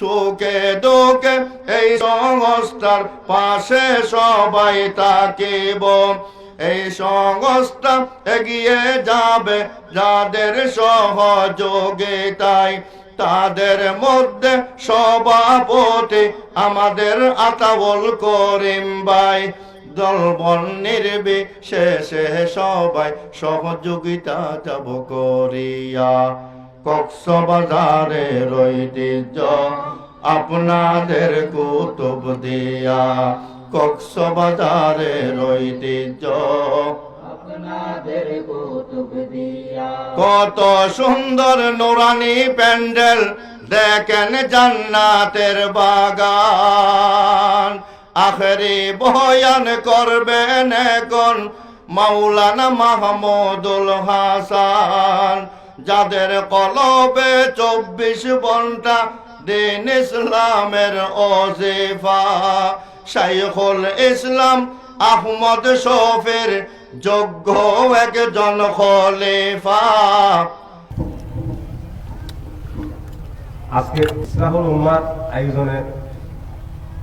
সুখে দুঃখে এই সংস্থার পাশে সবাই থাকিব। এই সংস্থা এগিয়ে যাবে যাদের সহযোগিতায়, তাদের মধ্যে সভাপতি আমাদের আতাউল করিম ভাই। দলবল নির্বিশেষে সবাই সহযোগিতা যাব করিয়া। কক্সবাজারের ঐতিহ্য আপনাদের কুতুবদিয়া, কক্সবাজারের ঐতিহ্য আপনাদের কুতুবদিয়া। কত সুন্দর নুরানি প্যান্ডেল, দেখেন জান্নাতের বাগান। আখেরি বয়ান করবেন এখন মাওলানা মাহমুদুল হাসান, যাদের কলবে 24 ঘন্টা দিন ইসলামের ওজিফা। শাইখুল ইসলাম আহমদ শফির যোগ্য একজন খলিফা। আজকে ইসলাহুল উম্মাহ আয়োজনে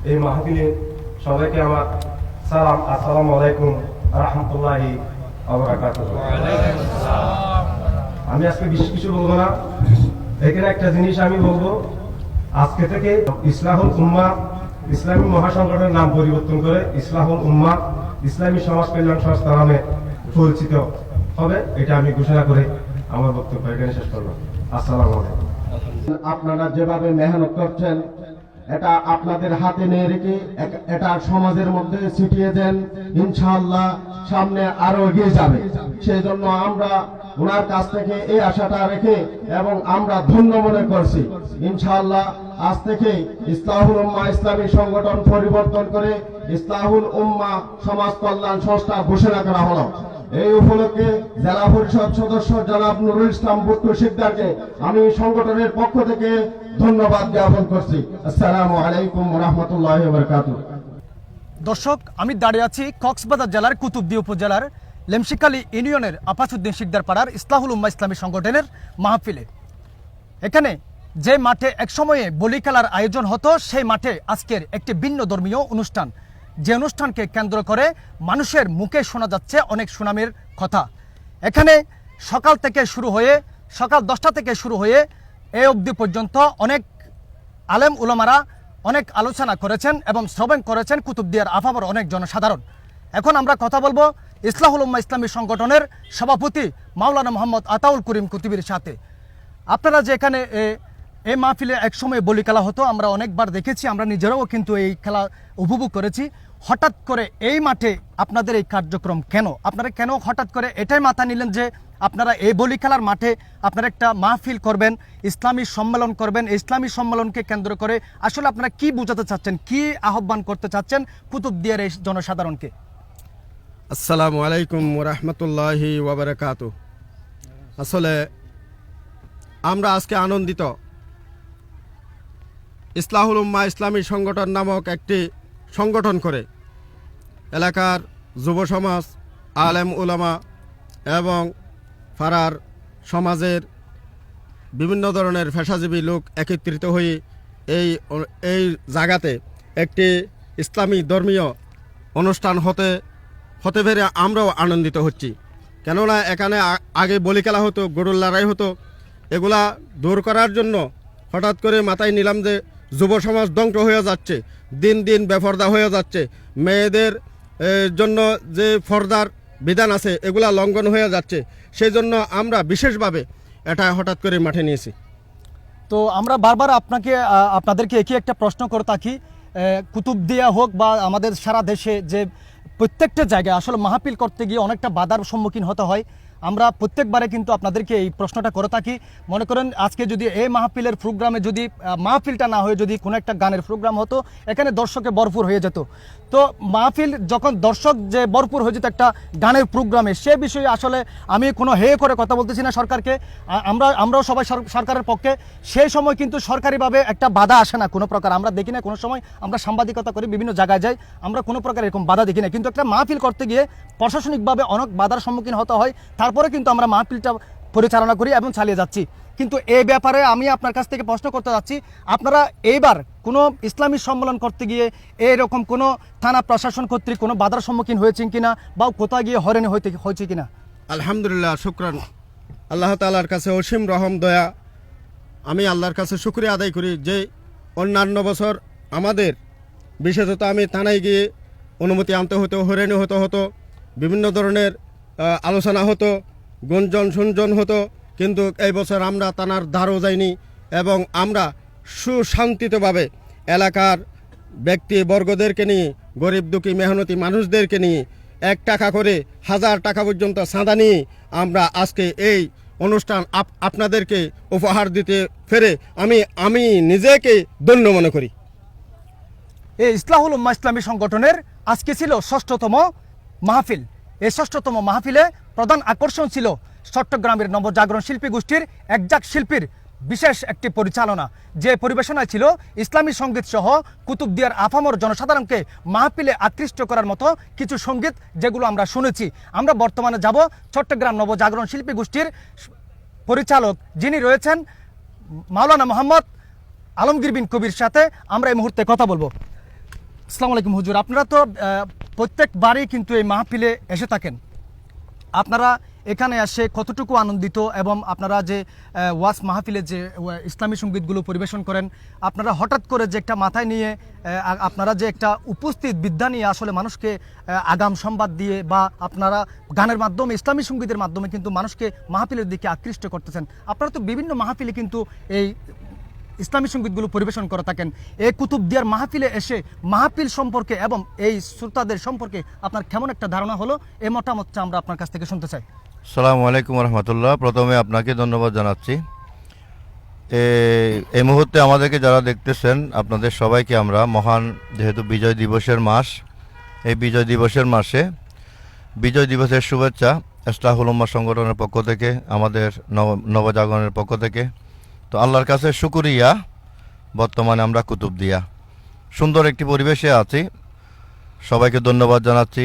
এই মাহফিলে সবাইকে আমার সালাম, আসসালামু আলাইকুম রাহমাতুল্লাহি ওয়া বারাকাতুহু। আমি আজকে বেশি কিছু বলবো না, এখানে একটা জিনিস আমি বলবো, আজকে থেকে ইসলাহুল উম্মাহ ইসলামী মহাসংগঠনের নাম পরিবর্তন করে ইসলাহুল উম্মাহ ইসলামী সমাজ কল্যাণ সংস্থা নামে পরিচিত হবে, এটা আমি ঘোষণা করে আমার বক্তব্য এখানে শেষ করব। আসসালামু আলাইকুম। আপনারা যেভাবে মেহনত করছেন, এটা আপনাদের হাতে নিয়ে রেখে এটা সমাজের মধ্যে ছিটিয়ে দেন, ইনশাআল্লাহ সামনে আরো এগিয়ে যাবে। সেই জন্য আমরা ওনার কাছ থেকে এই আশাটা রেখে এবং আমরা ধন্য মনে করছি, ইনশাআল্লাহ আজ থেকে ইসলাহুল উম্মাহ ইসলামী সংগঠন পরিবর্তন করে ইসলাহুল উম্মাহ সমাজ কল্যাণ সংস্থা ঘোষণা করা হলো। এই উপলক্ষে জেলা পরিষদ সদস্য জনাব নুরুল ইসলাম বুট্টু শিকদারকে আমি সংগঠনের পক্ষ থেকে ধন্যবাদ জ্ঞাপন করছি। আসসালামু আলাইকুম ওয়া রাহমাতুল্লাহি ওয়া বারাকাতুহু। দর্শক, আমি দাঁড়িয়ে আছি কক্সবাজার জেলার কুতুবদিয়া উপজেলার লেমশিকালী ইউনিয়নের আপাসউদ্দিন শিকদার পাড়ার ইসলাহুল উম্মাহ ইসলামী সংগঠনের মাহফিলে। এখানে যে মাঠে একসময়ে বলি খেলার আয়োজন হতো, সেই মাঠে আজকের একটি ভিন্ন ধর্মীয় অনুষ্ঠান, যে অনুষ্ঠানকে কেন্দ্র করে মানুষের মুখে শোনা যাচ্ছে অনেক সুনামের কথা। এখানে সকাল থেকে শুরু হয়ে সকাল 10টা থেকে শুরু হয়ে এ অবধি পর্যন্ত অনেক আলেম উলামারা অনেক আলোচনা করেছেন এবং শ্রবণ করেছেন কুতুবদিয়ার আফাবর অনেক জনসাধারণ। এখন আমরা কথা বলবো ইসলাহুল উম্মাহ ইসলামী সংগঠনের সভাপতি মাওলানা মোহাম্মদ আতাউল করিম কুতুবির সাথে। আপনারা যে এখানে এই মাহফিলে একসময় বলি খেলা হতো, আমরা অনেকবার দেখেছি, আমরা নিজেরাও কিন্তু এই খেলা উপভোগ করেছি। হঠাৎ করে এই মাঠে আপনাদের এই কার্যক্রম কেন? আপনারা কেন হঠাৎ করে এটাই মাথা নিলেন যে আপনারা এই বলি খেলার মাঠে আপনারা একটা মাহফিল করবেন, ইসলামী সম্মেলন করবেন? ইসলামী সম্মেলনকে কেন্দ্র করে আসলে আপনারা কি বোঝাতে চাচ্ছেন, কি আহ্বান করতে চাচ্ছেন কুতুবদিয়ার এই জনসাধারণকে? আসসালামু আলাইকুম ওয়া রাহমাতুল্লাহি ওয়া বারাকাতুহু। আসলে আমরা আজকে আনন্দিত, ইসলাহুল উম্মাহ ইসলামী সংগঠন নামক একটি সংগঠন করে এলাকার যুব সমাজ, আলেম উলামা এবং ফারার সমাজের বিভিন্ন ধরনের পেশাজীবী লোক একত্রিত হয়ে এই জায়গাতে একটি ইসলামী ধর্মীয় অনুষ্ঠান হতে পেরে আমরাও আনন্দিত হচ্ছি। কেননা এখানে আগে বলি খেলা হতো, গরুর লড়াই হতো, এগুলা দূর করার জন্য হঠাৎ করে মাথায় নিলাম যে যুব সমাজ ধ্বংস হয়ে যাচ্ছে, দিন দিন বেপরদা হয়ে যাচ্ছে, মেয়েদের জন্য যে পর্দার বিধান আছে এগুলা লঙ্ঘন হয়ে যাচ্ছে, সেই জন্য আমরা বিশেষভাবে এটা হঠাৎ করে মাঠে নিয়েছি। তো আমরা বারবার আপনাদেরকে একই একটা প্রশ্ন করে থাকি, কুতুবদিয়া হোক বা আমাদের সারা দেশে যে প্রত্যেকটা জায়গায় আসলে মাহফিল করতে গিয়ে অনেকটা বাধার সম্মুখীন হতে হয়। আমরা প্রত্যেকবারে কিন্তু আপনাদেরকে এই প্রশ্নটা করে থাকি। মনে করেন আজকে যদি এই মাহফিলের প্রোগ্রামে যদি মাহফিলটা না হয়ে যদি কোনো একটা গানের প্রোগ্রাম হতো, এখানে দর্শকে ভরপুর হয়ে যেত। তো মাহফিল যখন দর্শক যে ভরপুর হয়ে যেত একটা গানের প্রোগ্রামে, সে বিষয়ে আসলে আমি কোনো হে করে কথা বলতেছি না সরকারকে, আমরাও সবাই সরকারের পক্ষে। সেই সময় কিন্তু সরকারিভাবে একটা বাধা আসে না কোনো প্রকার, আমরা দেখি না কোনো সময়। আমরা সাংবাদিকতা করি, বিভিন্ন জায়গায় যাই, আমরা কোনো প্রকার এরকম বাধা দেখি না। কিন্তু একটা মাহফিল করতে গিয়ে প্রশাসনিকভাবে অনেক বাধার সম্মুখীন হতে হয়, তারপরে কিন্তু আমরা মাহফিলটা পরিচালনা করি এবং চালিয়ে যাচ্ছি। কিন্তু এই ব্যাপারে আমি আপনার কাছ থেকে প্রশ্ন করতে যাচ্ছি, আপনারা এইবার কোনো ইসলামী সম্মেলন করতে গিয়ে এরকম কোনো থানা প্রশাসন কর্তৃক কোনো বাধার সম্মুখীন হয়েছেন কিনা বা কোথাও গিয়ে হয়রানি হয়েছে কিনা? আলহামদুলিল্লাহ, শুকরান আল্লাহ তাআলার কাছে অসীম রহম দয়া। আমি আল্লাহর কাছে শুকরিয়া আদায় করি যে অন্যান্য বছর আমাদের বিশেষত আমি থানায় গিয়ে অনুমতি আনতে হতো, হয়রানি হতো, বিভিন্ন ধরনের আলোচনা হতো, গুঞ্জন সুঞ্জন হতো, কিন্তু এই বছর আমরা থানার ধারও যাইনি এবং আমরা সুশান্তিতভাবে এলাকার ব্যক্তিবর্গদেরকে নিয়ে, গরিব দুঃখী মেহনতি মানুষদেরকে নিয়ে 1 টাকা করে 1000 টাকা পর্যন্ত চাঁদা নিয়ে আমরা আজকে এই অনুষ্ঠান আপনাদেরকে উপহার দিতে পেরে আমি নিজেকে ধন্য মনে করি। এই ইসলাহুল উম্মাহ ইসলামী সংগঠনের আজকে ছিল 6ষ্ঠতম মাহফিল। এই 6ষ্ঠতম মাহফিলে প্রধান আকর্ষণ ছিল চট্টগ্রামের নবজাগরণ শিল্পী গোষ্ঠীর একজাক শিল্পীর বিশেষ একটি পরিচালনা, যে পরিবেশনায় ছিল ইসলামী সঙ্গীত সহ কুতুবদিয়ার আপামর জনসাধারণকে মাহফিলে আকৃষ্ট করার মতো কিছু সঙ্গীত, যেগুলো আমরা শুনেছি। আমরা বর্তমানে যাব চট্টগ্রাম নবজাগরণ শিল্পী গোষ্ঠীর পরিচালক যিনি রয়েছেন মাওলানা মোহাম্মদ আলমগীর বিন কবির সাথে আমরা এই মুহূর্তে কথা বলবো। আসসালামু আলাইকুম হুজুর, আপনারা তো প্রত্যেকবারই কিন্তু এই মাহফিলে এসে থাকেন, আপনারা এখানে এসে কতটুকু আনন্দিত এবং আপনারা যে ওয়াজ মাহফিলে যে ইসলামী সঙ্গীতগুলো পরিবেশন করেন, আপনারা হঠাৎ করে যে একটা মাথায় নিয়ে আপনারা যে একটা উপস্থিত বিদ্যা নিয়ে আসলে মানুষকে আগাম সংবাদ দিয়ে বা আপনারা গানের মাধ্যমে ইসলামী সঙ্গীতের মাধ্যমে কিন্তু মানুষকে মাহফিলের দিকে আকৃষ্ট করতেছেন। আপনারা তো বিভিন্ন মাহফিলে কিন্তু এই ইসলামী সঙ্গীতগুলো পরিবেশন করে থাকেন। এই কুতুবদিয়ার মাহফিলে এসে মাহফিল সম্পর্কে এবং এই শ্রোতাদের সম্পর্কে আপনার কেমন একটা ধারণা হলো, এই মতামতটা আমরা আপনার কাছ থেকে শুনতে চাই। আসসালামু আলাইকুম রহমতুল্লাহ। প্রথমে আপনাকে ধন্যবাদ জানাচ্ছি। এই মুহূর্তে আমাদেরকে যারা দেখতেছেন আপনাদের সবাইকে আমরা মহান, যেহেতু বিজয় দিবসের মাস, এই বিজয় দিবসের মাসে বিজয় দিবসের শুভেচ্ছা ইসলাহুল উম্মাহ সংগঠনের পক্ষ থেকে, আমাদের নবজাগরণের পক্ষ থেকে। তো আল্লাহর কাছে শুকরিয়া, বর্তমানে আমরা কুতুবদিয়া সুন্দর একটি পরিবেশে আছি। সবাইকে ধন্যবাদ জানাচ্ছি,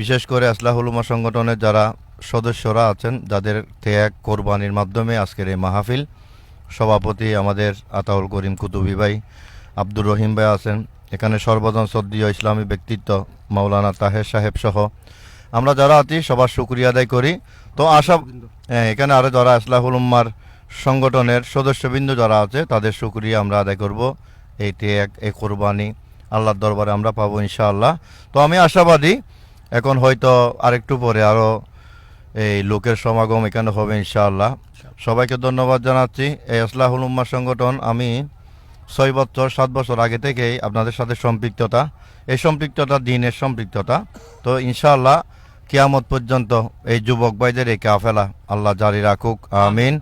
বিশেষ করে ইসলাহুল উম্মাহ সংগঠনের যারা সদস্যরা আছেন, যাদের ত্যাগ কোরবানির মাধ্যমে আজকের এই মাহফিল। সভাপতি আমাদের আতাউল করিম কুতুবী ভাই, আব্দুর রহিম ভাই আছেন এখানে, সর্বজন শ্রদ্ধেয় ইসলামী ব্যক্তিত্ব মাওলানা তাহের সাহেব সহ আমরা যারা আছি সবার শুকরিয়া আদায় করি। তো এখানে আরও যারা ইসলাহুল উম্মাহর সংগঠনের সদস্যবৃন্দ যারা আছে তাদের শুকরিয়া আমরা আদায় করব। এই ত্যাগ, এই কোরবানি আল্লাহর দরবারে আমরা পাবো ইনশাআল্লাহ। তো আমি আশাবাদী, এখন হয়তো আরেকটু পরে আরও এই লোকের সমাগম এখানে হবে ইনশাআল্লাহ। সবাইকে ধন্যবাদ জানাচ্ছি। এই ইসলাহুল উম্মাহ সংগঠন আমি 7 বছর আগে থেকেই আপনাদের সাথে এই সম্পৃক্ততা দিনের সম্পৃক্ততা। তো ইনশাআল্লাহ কিয়ামত পর্যন্ত এই যুবক ভাইদের এই কাফেলা আল্লাহ জারি রাখুক, আমিন।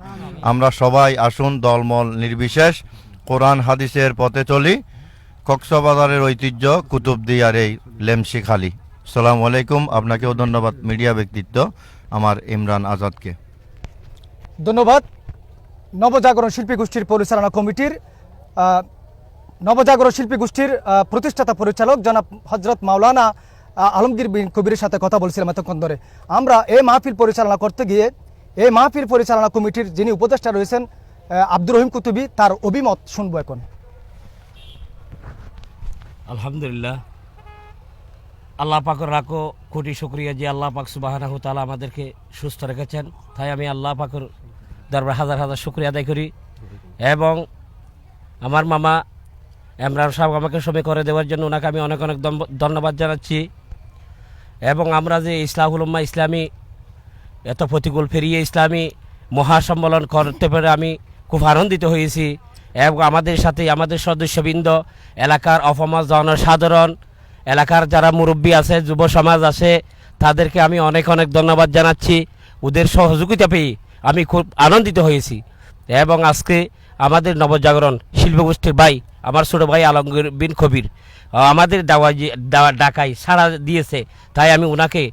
আমরা সবাই আসুন দলমল নির্বিশেষ কোরআন হাদিসের পথে চলি। কক্সবাজারের ঐতিহ্য কুতুবদিয়ার এই লেমশিখালী। আসসালামু আলাইকুম। আপনাকেও ধন্যবাদ মিডিয়া ব্যক্তিত্ব আমার ইমরান আজাদকে। ধন্যবাদ নবজাগরণ শিল্পী গোষ্ঠীর পরিচালনা কমিটির নবজাগরণ শিল্পী গোষ্ঠীর প্রতিষ্ঠাতা পরিচালক জনাব হজরত মাওলানা আলমগীর বিন কবিরের সাথে কথা বলছিলাম এতক্ষণ ধরে। আমরা এই মাহফিল পরিচালনা করতে গিয়ে এই মাহফিল পরিচালনা কমিটির যিনি উপদেষ্টা রয়েছেন আব্দুর রহিম কুতুবী, তার অভিমত শুনবো এখন। আলহামদুলিল্লাহ, আল্লাহ পাকের রাখো কোটি শুকরিয়া যে আল্লাহ পাক সুবহানাহু ওয়া তাআলা আমাদেরকে সুস্থ রেখেছেন। তাই আমি আল্লাহ পাকের দরবারে হাজার হাজার শুকরিয়া আদায় করি এবং আমার মামা ইমরান সাহেব আমাকে সময় করে দেওয়ার জন্য ওনাকে আমি অনেক অনেক ধন্যবাদ জানাচ্ছি। এবং আমরা যে ইসলাহুল উম্মাহ ইসলামী এত প্রতিকূল ফেরিয়ে ইসলামী মহাসম্মেলন করতে পেরে আমি খুব আনন্দিত হয়েছি। এবং আমাদের সাথে আমাদের সদস্যবৃন্দ, এলাকার অপমাস জনসাধারণ, এলাকার যারা মুরব্বী আছে, যুব সমাজ আছে, তাদেরকে আমি অনেক অনেক ধন্যবাদ জানাচ্ছি। ওদের সহযোগিতা পেয়ে আমি খুব আনন্দিত হয়েছি। এবং আজকে আমাদের নবজাগরণ শিল্পগোষ্ঠীর ভাই, আমার ছোটো ভাই আলমগীর বিন কবির আমাদের ডাকায় সাড়া দিয়েছে, তাই আমি ওনাকে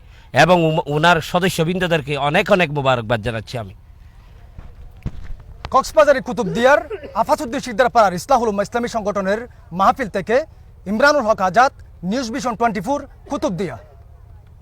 এবং ওনার সদস্যবৃন্দদেরকে অনেক অনেক মোবারকবাদ জানাচ্ছি। আমি কক্সবাজারের কুতুবদিয়ার আফাসউদ্দিন শিকদার পাড়ার ইসলাহুল উম্মাহ ইসলামী সংগঠনের মাহফিল থেকে ইমরানুল হক আজাদ, নিউজ ভিশন 24, কুতুবদিয়া।